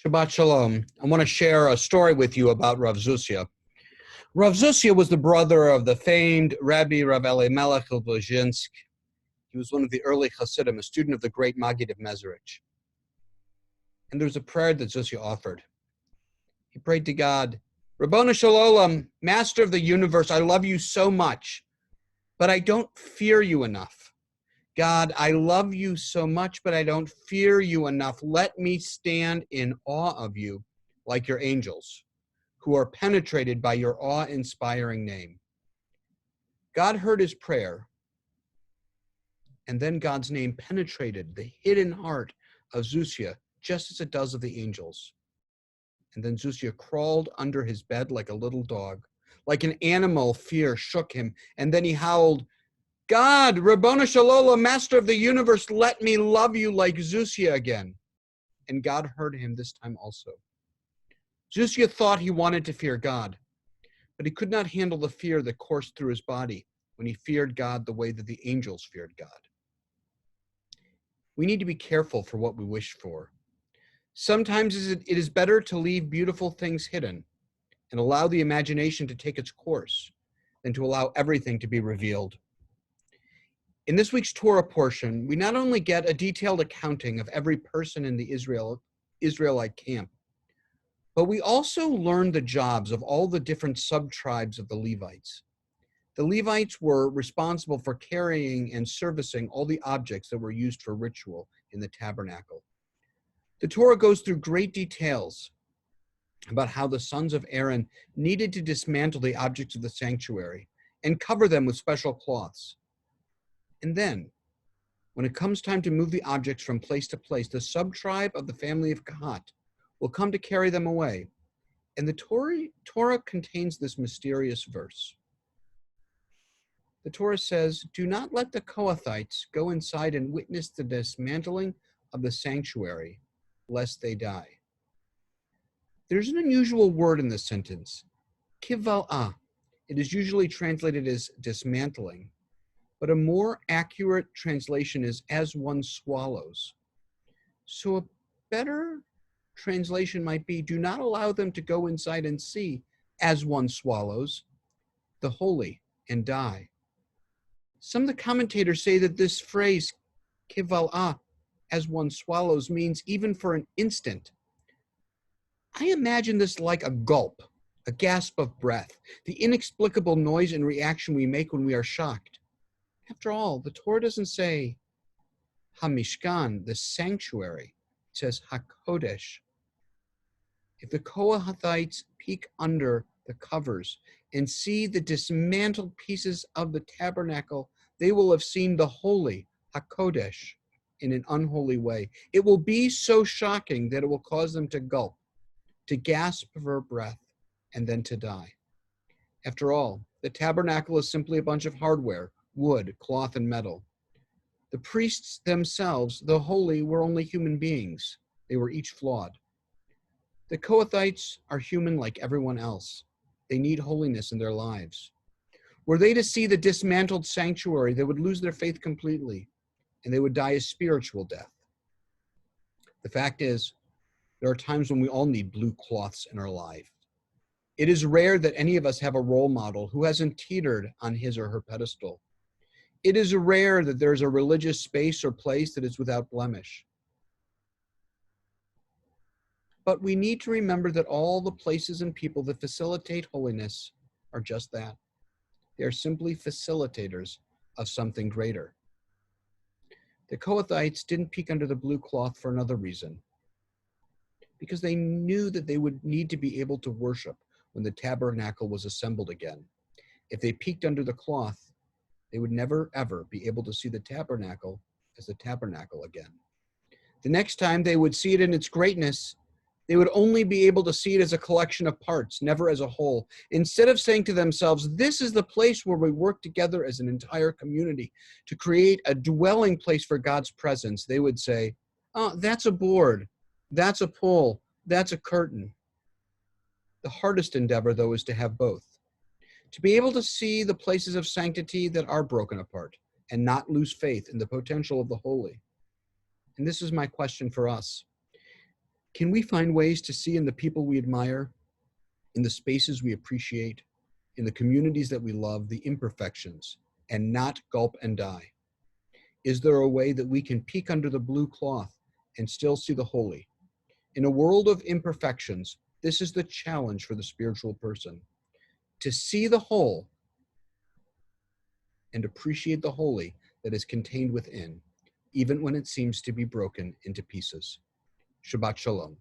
Shabbat Shalom. I want to share a story with you about Rav Zusia. Rav Zusia was the brother of the famed Rabbi Rav Elimelech Lozhinsk. He was one of the early Hasidim, a student of the great Maggid of Mezerich. And there was a prayer that Zusia offered. He prayed to God, Rabbonu Shalom, Master of the universe, I love you so much, but I don't fear you enough. God, I love you so much, but I don't fear you enough. Let me stand in awe of you like your angels, who are penetrated by your awe-inspiring name. God heard his prayer, and then God's name penetrated the hidden heart of Zusia, just as it does of the angels. And then Zusia crawled under his bed like a little dog. Like an animal, fear shook him, and then he howled, God, Rabbonu Shalom, Master of the universe, let me love you like Zusia again. And God heard him this time also. Zusia thought he wanted to fear God, but he could not handle the fear that coursed through his body when he feared God the way that the angels feared God. We need to be careful for what we wish for. Sometimes it is better to leave beautiful things hidden and allow the imagination to take its course than to allow everything to be revealed. In this week's Torah portion, we not only get a detailed accounting of every person in the Israelite camp, but we also learn the jobs of all the different sub-tribes of the Levites. The Levites were responsible for carrying and servicing all the objects that were used for ritual in the tabernacle. The Torah goes through great details about how the sons of Aaron needed to dismantle the objects of the sanctuary and cover them with special cloths. And then, when it comes time to move the objects from place to place, the sub-tribe of the family of Kahat will come to carry them away. And the Torah contains this mysterious verse. The Torah says, do not let the Kohathites go inside and witness the dismantling of the sanctuary, lest they die. There's an unusual word in this sentence, kival'ah. It is usually translated as dismantling, but a more accurate translation is as one swallows. So a better translation might be, do not allow them to go inside and see, as one swallows, the holy and die. Some of the commentators say that this phrase, kival'ah, as one swallows, means even for an instant. I imagine this like a gulp, a gasp of breath, the inexplicable noise and reaction we make when we are shocked. After all, the Torah doesn't say HaMishkan, the sanctuary. It says HaKodesh. If the Kohathites peek under the covers and see the dismantled pieces of the tabernacle, they will have seen the holy, HaKodesh, in an unholy way. It will be so shocking that it will cause them to gulp, to gasp for breath, and then to die. After all, the tabernacle is simply a bunch of hardware, wood, cloth, and metal. The priests themselves, the holy, were only human beings. They were each flawed. The Kohathites are human like everyone else. They need holiness in their lives. Were they to see the dismantled sanctuary, they would lose their faith completely, and they would die a spiritual death. The fact is, there are times when we all need blue cloths in our life. It is rare that any of us have a role model who hasn't teetered on his or her pedestal. It is rare that there is a religious space or place that is without blemish. But we need to remember that all the places and people that facilitate holiness are just that. They are simply facilitators of something greater. The Kohathites didn't peek under the blue cloth for another reason, because they knew that they would need to be able to worship when the tabernacle was assembled again. If they peeked under the cloth, they would never, ever be able to see the tabernacle as the tabernacle again. The next time they would see it in its greatness, they would only be able to see it as a collection of parts, never as a whole. Instead of saying to themselves, this is the place where we work together as an entire community to create a dwelling place for God's presence, they would say, oh, that's a board, that's a pole, that's a curtain. The hardest endeavor, though, is to have both. To be able to see the places of sanctity that are broken apart and not lose faith in the potential of the holy. And this is my question for us. Can we find ways to see in the people we admire, in the spaces we appreciate, in the communities that we love, the imperfections, and not gulp and die? Is there a way that we can peek under the blue cloth and still see the holy? In a world of imperfections, this is the challenge for the spiritual person, to see the whole and appreciate the holy that is contained within, even when it seems to be broken into pieces. Shabbat Shalom.